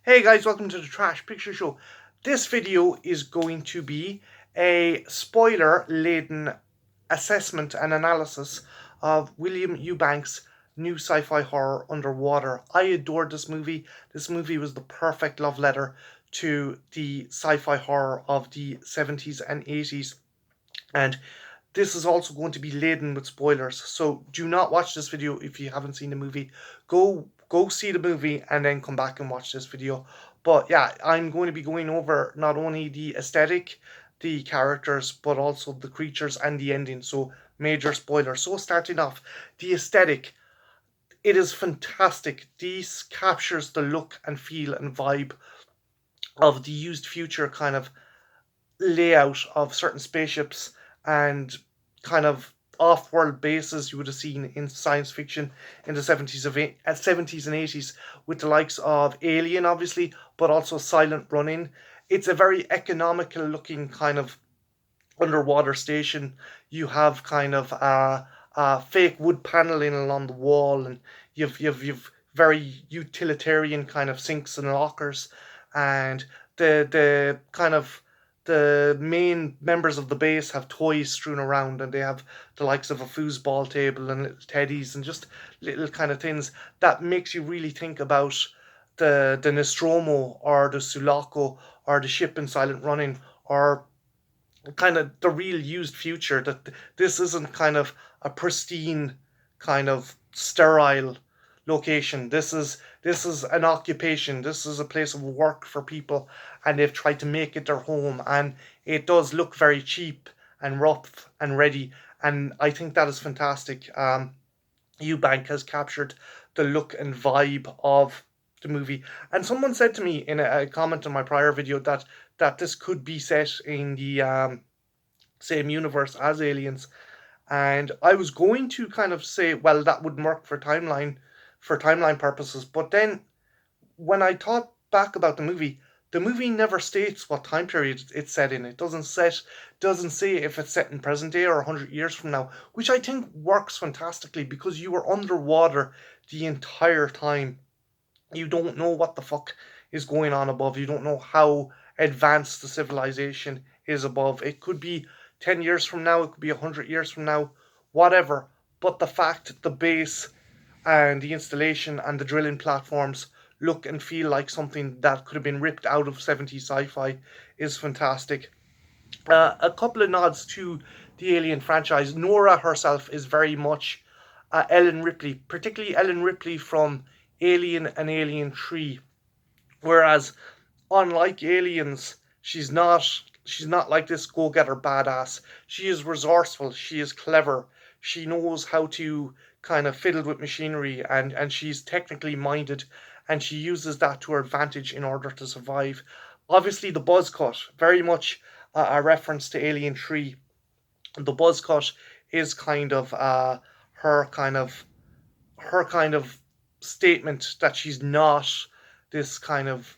Hey guys, welcome to the Trash Picture Show. This video is going to be a spoiler-laden assessment and analysis of William Eubanks' new sci-fi horror Underwater. I adored this movie. This movie was the perfect love letter to the sci-fi horror of the 70s and 80s. And this is also going to be laden with spoilers. So do not watch this video if you haven't seen the movie. Go see the movie and then come back and watch this video. But yeah, I'm going to be going over not only the aesthetic, the characters, but also the creatures and the ending. So major spoilers. So starting off, the aesthetic. It is fantastic. This captures the look and feel and vibe of the used future kind of layout of certain spaceships and kind of off-world bases you would have seen in science fiction in the 70s and 80s with the likes of Alien, obviously, but also Silent Running. It's a very economical looking kind of underwater station. You have kind of fake wood paneling along the wall, and you've very utilitarian kind of sinks and lockers, and the kind of the main members of the base have toys strewn around, and they have the likes of a foosball table and little teddies and just little kind of things that makes you really think about the Nostromo or the Sulaco or the ship in Silent Running or kind of the real used future, that this isn't kind of a pristine kind of sterile location. This is an occupation. This is a place of work for people, and they've tried to make it their home, and it does look very cheap and rough and ready, and I think that is fantastic. Eubank has captured the look and vibe of the movie. And someone said to me in a comment on my prior video that this could be set in the same universe as Aliens. And I was going to kind of say, well, that wouldn't work for timeline purposes. But then when I thought back about the movie never states what time period it's set in. It doesn't say if it's set in present day or 100 years from now, which I think works fantastically because you are underwater the entire time. You don't know what the fuck is going on above. You don't know how advanced the civilization is above. It could be 10 years from now, it could be 100 years from now, whatever. But the fact the base and the installation and the drilling platforms look and feel like something that could have been ripped out of 70s sci-fi is fantastic. A couple of nods to the Alien franchise. Nora herself is very much Ellen Ripley, particularly Ellen Ripley from Alien and Alien 3. Whereas, unlike Aliens, she's not like this go-getter badass. She is resourceful, she is clever, she knows how to kind of fiddle with machinery, and she's technically minded, and she uses that to her advantage in order to survive. Obviously, the buzz cut, very much a reference to Alien 3. The buzz cut is kind of her kind of her kind of statement that she's not this kind of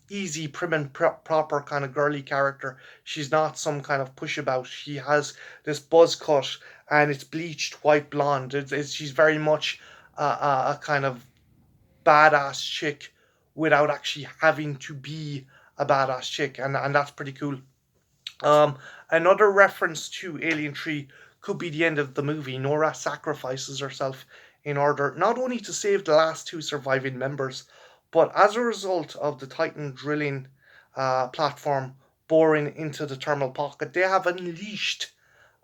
easy, prim and proper kind of girly character. She's not some kind of pushabout. She has this buzz cut and it's bleached white blonde. She's very much a kind of badass chick without actually having to be a badass chick, and that's pretty cool. Another reference to Alien 3 could be the end of the movie. Nora sacrifices herself in order not only to save the last two surviving members, but as a result of the Titan drilling platform boring into the thermal pocket, they have unleashed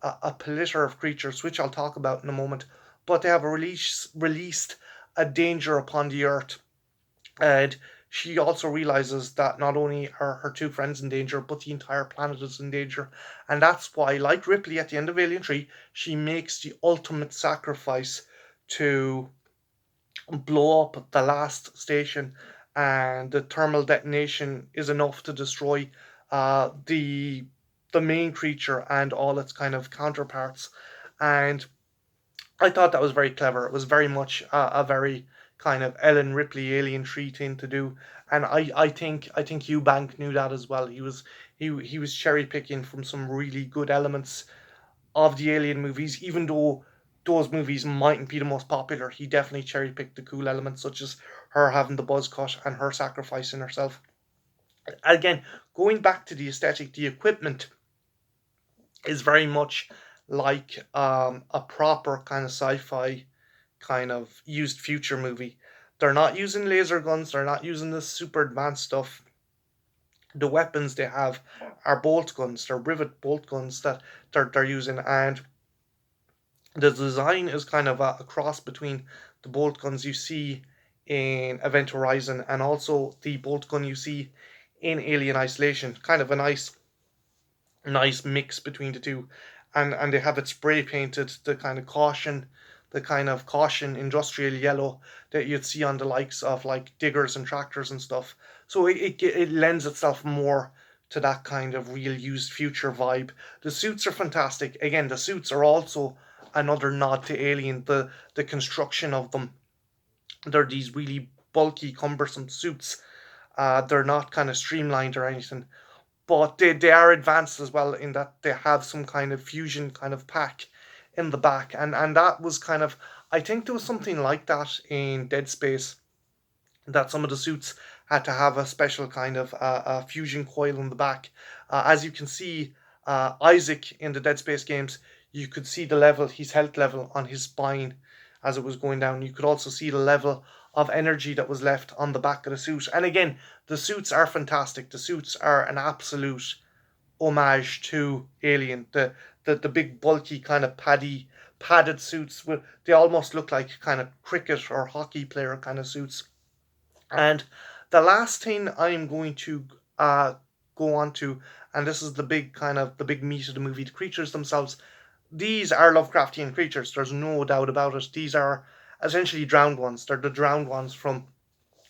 a plitter of creatures, which I'll talk about in a moment. But they have released a danger upon the Earth, and she also realizes that not only are her two friends in danger, but the entire planet is in danger. And that's why, like Ripley at the end of Alien 3, she makes the ultimate sacrifice to blow up the last station, and the thermal detonation is enough to destroy the main creature and all its kind of counterparts. And I thought that was very clever. It was very much a very kind of Ellen Ripley Alien 3 thing to do, and I think Eubank knew that as well. He was cherry picking from some really good elements of the Alien movies, even though those movies mightn't be the most popular. He definitely cherry picked the cool elements, such as her having the buzz cut and her sacrificing herself. Again, going back to the aesthetic, the equipment is very much like a proper kind of sci-fi kind of used future movie. They're not using laser guns, they're not using this super advanced stuff. The weapons they have are bolt guns, they're rivet bolt guns that they're using, and the design is kind of a cross between the bolt guns you see in Event Horizon and also the bolt gun you see in Alien Isolation. Kind of a nice mix between the two, and they have it spray painted the kind of caution industrial yellow that you'd see on the likes of like diggers and tractors and stuff. So it lends itself more to that kind of real used future vibe. The suits are fantastic. Again, the suits are also another nod to Alien. The construction of them, they're these really bulky, cumbersome suits. They're not kind of streamlined or anything, but they are advanced as well in that they have some kind of fusion kind of pack in the back, and that was kind of, I think there was something like that in Dead Space, that some of the suits had to have a special kind of fusion coil in the back. As you can see, Isaac in the Dead Space games, you could see the level, his health level on his spine as it was going down. You could also see the level of energy that was left on the back of the suit. And again, the suits are fantastic. The suits are an absolute homage to Alien. The big bulky kind of padded suits with, they almost look like kind of cricket or hockey player kind of suits. And the last thing I'm going to go on to, and this is the big kind of the big meat of the movie, the creatures themselves. These are Lovecraftian creatures. There's no doubt about it. These are essentially drowned ones. They're the drowned ones from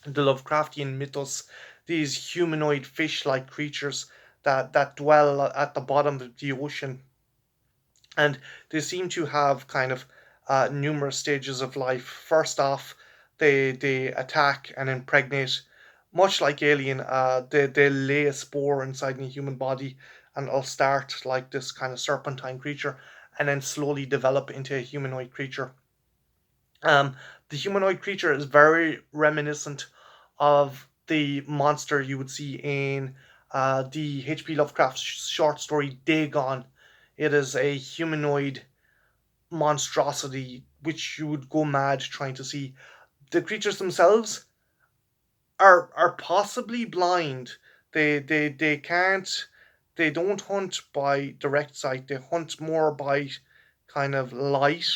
the Lovecraftian mythos. These humanoid fish-like creatures that dwell at the bottom of the ocean, and they seem to have kind of numerous stages of life. First off, they attack and impregnate, much like Alien. They lay a spore inside a human body, and it'll start like this kind of serpentine creature, and then slowly develop into a humanoid creature. Um, the humanoid creature is very reminiscent of the monster you would see in the H.P. Lovecraft short story Dagon. It is a humanoid monstrosity which you would go mad trying to see. The creatures themselves are possibly blind. They can't, they don't hunt by direct sight. They hunt more by kind of light.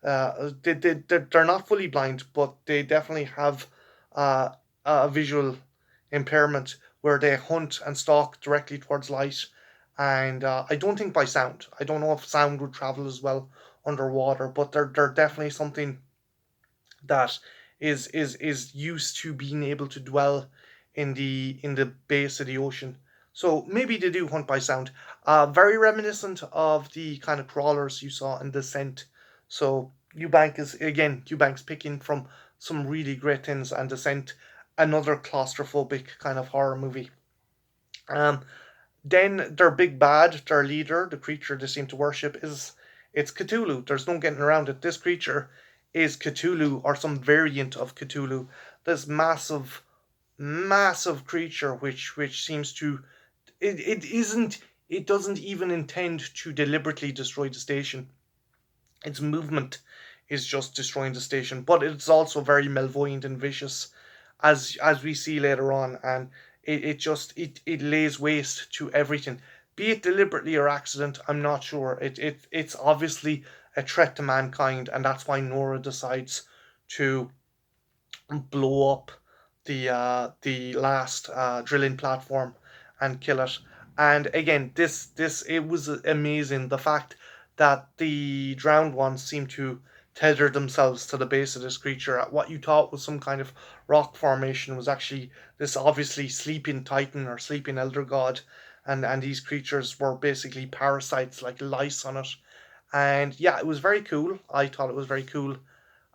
They're not fully blind, but they definitely have uh, a visual impairment where they hunt and stalk directly towards light. And I don't think by sound. I don't know if sound would travel as well underwater, but they're definitely something that is used to being able to dwell in the base of the ocean. So maybe they do hunt by sound. Very reminiscent of the kind of crawlers you saw in Descent. So Eubank's picking from some really great things, and Descent, another claustrophobic kind of horror movie. Um, then their big bad, their leader, the creature they seem to worship, is it's Cthulhu. There's no getting around it. This creature is Cthulhu or some variant of Cthulhu. This massive creature which seems to, it doesn't even intend to deliberately destroy the station. Its movement is just destroying the station, but it's also very malvoyant and vicious, as we see later on, and it lays waste to everything, be it deliberately or accident. I'm not sure. It's obviously a threat to mankind, and that's why Nora decides to blow up the last drilling platform and kill it. And again, this it was amazing, the fact that the drowned ones seem to tether themselves to the base of this creature. What you thought was some kind of rock formation was actually this obviously sleeping titan or sleeping elder god, and these creatures were basically parasites like lice on it. And yeah, it was very cool. I thought it was very cool.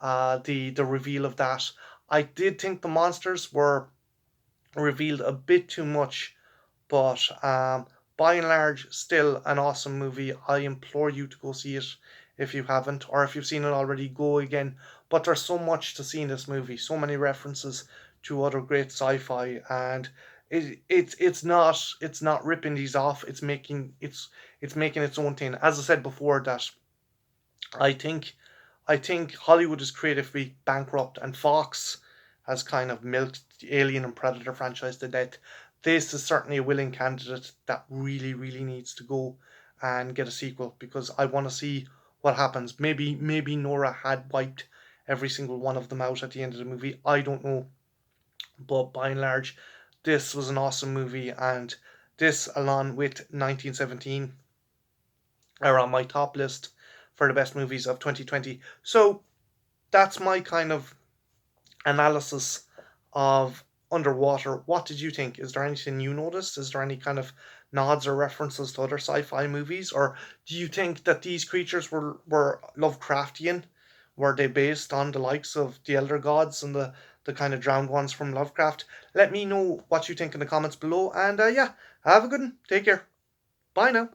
The reveal of that. I did think the monsters were revealed a bit too much, but by and large, still an awesome movie. I implore you to go see it if you haven't, or if you've seen it already, go again. But there's so much to see in this movie, so many references to other great sci-fi, and it's not ripping these off. It's making its own thing. As I said before, that I think I think Hollywood is creatively bankrupt, and Fox has kind of milked the Alien and Predator franchise to death. This is certainly a willing candidate that really, really needs to go and get a sequel, because I want to see what happens. Maybe Nora had wiped every single one of them out at the end of the movie. I don't know, but by and large, this was an awesome movie, and this, along with 1917, are on my top list for the best movies of 2020. So that's my kind of analysis of Underwater. What did you think? Is there anything you noticed? Is there any kind of nods or references to other sci-fi movies, or do you think that these creatures were Lovecraftian? Were they based on the likes of the Elder Gods and the kind of drowned ones from Lovecraft? Let me know what you think in the comments below, and yeah, have a good one. Take care. Bye now.